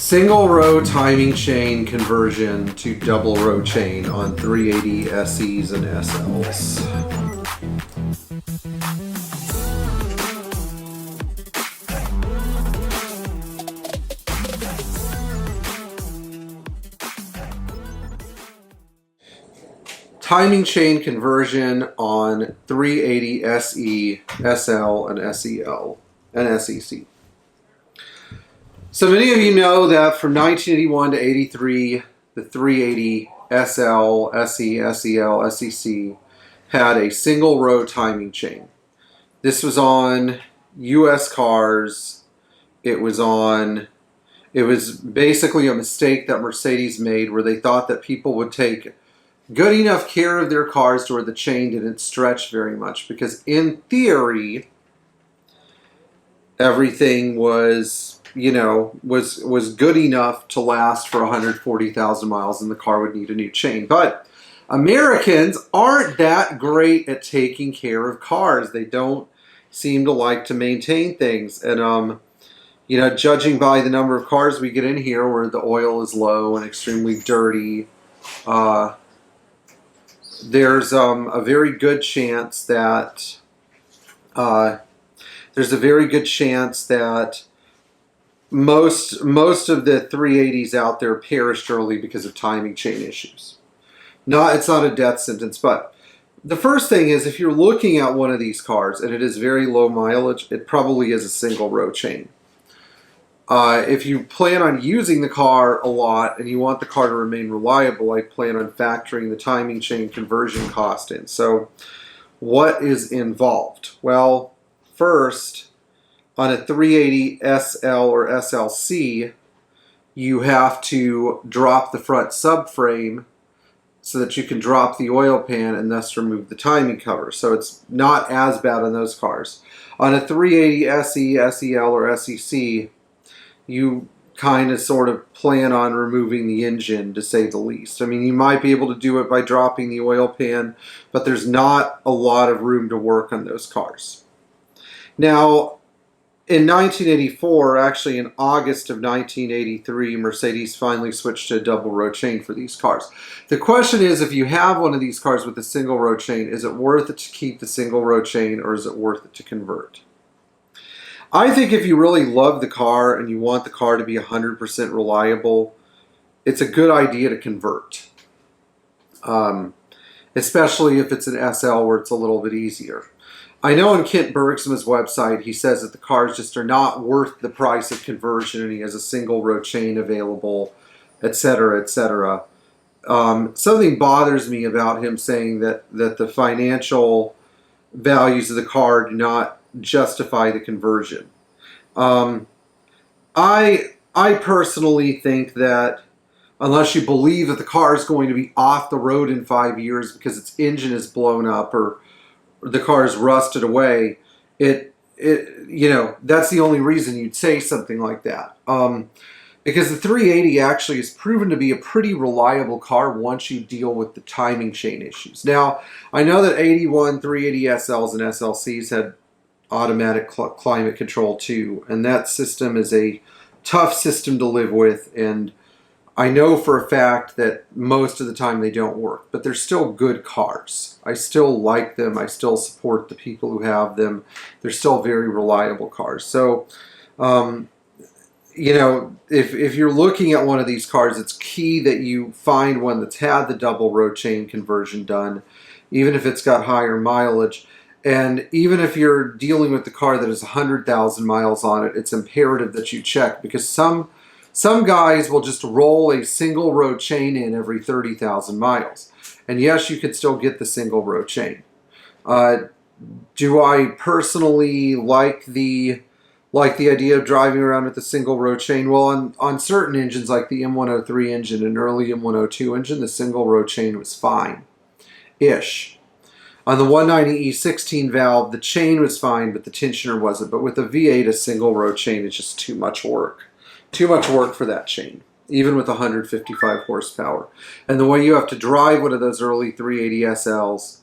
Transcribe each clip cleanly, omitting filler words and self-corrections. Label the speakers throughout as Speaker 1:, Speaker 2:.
Speaker 1: Single row timing chain conversion to double row chain on 380 SEs and SLs. Timing chain conversion on 380 SE, SL, and SEL, and SEC. So many of you know that from 1981 to 83, the 380 SL, SE, SEL, SEC had a single row timing chain. This was on US cars. It was basically a mistake that Mercedes made where they thought that people would take good enough care of their cars to where the chain didn't stretch very much, because in theory everything was good enough to last for 140,000 miles and the car would need a new chain. But Americans aren't that great at taking care of cars. They don't seem to like to maintain things. And judging by the number of cars we get in here where the oil is low and extremely dirty, there's a very good chance that most of the 380s out there perished early because of timing chain issues. It's not a death sentence, but the first thing is, if you're looking at one of these cars and it is very low mileage, it probably is a single row chain. If you plan on using the car a lot and you want the car to remain reliable, I plan on factoring the timing chain conversion cost in. So what is involved? Well, first, on a 380 SL or SLC, you have to drop the front subframe so that you can drop the oil pan and thus remove the timing cover. So it's not as bad on those cars. On a 380 SE, SEL, or SEC, you kind of sort of plan on removing the engine, to say the least. I mean, you might be able to do it by dropping the oil pan, but there's not a lot of room to work on those cars. Now, in 1984, actually in August of 1983, Mercedes finally switched to a double row chain for these cars. The question is, if you have one of these cars with a single row chain, is it worth it to keep the single row chain, or is it worth it to convert? I think if you really love the car and you want the car to be 100% reliable, it's a good idea to convert. Especially if it's an SL where it's a little bit easier. I know on Kent Bergsma's website he says that the cars just are not worth the price of conversion, and he has a single row chain available, etc., etc. Something bothers me about him saying that the financial values of the car do not justify the conversion. I personally think that unless you believe that the car is going to be off the road in 5 years because its engine is blown up or the car is rusted away, that's the only reason you'd say something like that. Because the 380 actually has proven to be a pretty reliable car once you deal with the timing chain issues. Now, I know that 81 380 SLs and SLCs had automatic climate control too, and that system is a tough system to live with, and I know for a fact that most of the time they don't work, but they're still good cars. I still like them. I still support the people who have them. They're still very reliable cars. So, if you're looking at one of these cars, it's key that you find one that's had the double row chain conversion done, even if it's got higher mileage. And even if you're dealing with the car that has 100,000 miles on it, it's imperative that you check, because some guys will just roll a single row chain in every 30,000 miles. And yes, you could still get the single row chain. Do I personally like the idea of driving around with the single row chain? Well, on certain engines like the M103 engine and early M102 engine, the single row chain was fine-ish. On the 190 E16 valve, the chain was fine, but the tensioner wasn't. But with the V8, a single row chain is just too much work. Too much work for that chain, even with 155 horsepower. And the way you have to drive one of those early 380 SLs,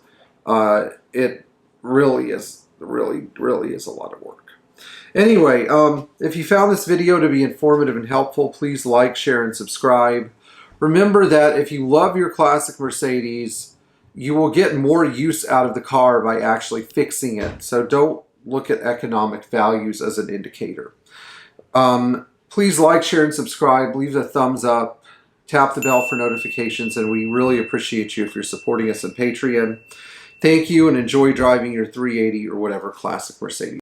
Speaker 1: it really is a lot of work. Anyway, if you found this video to be informative and helpful, please like, share, and subscribe. Remember that if you love your classic Mercedes, you will get more use out of the car by actually fixing it. So don't look at economic values as an indicator. Please like, share, and subscribe. Leave a thumbs up. Tap the bell for notifications, and we really appreciate you if you're supporting us on Patreon. Thank you, and enjoy driving your 380 or whatever classic Mercedes.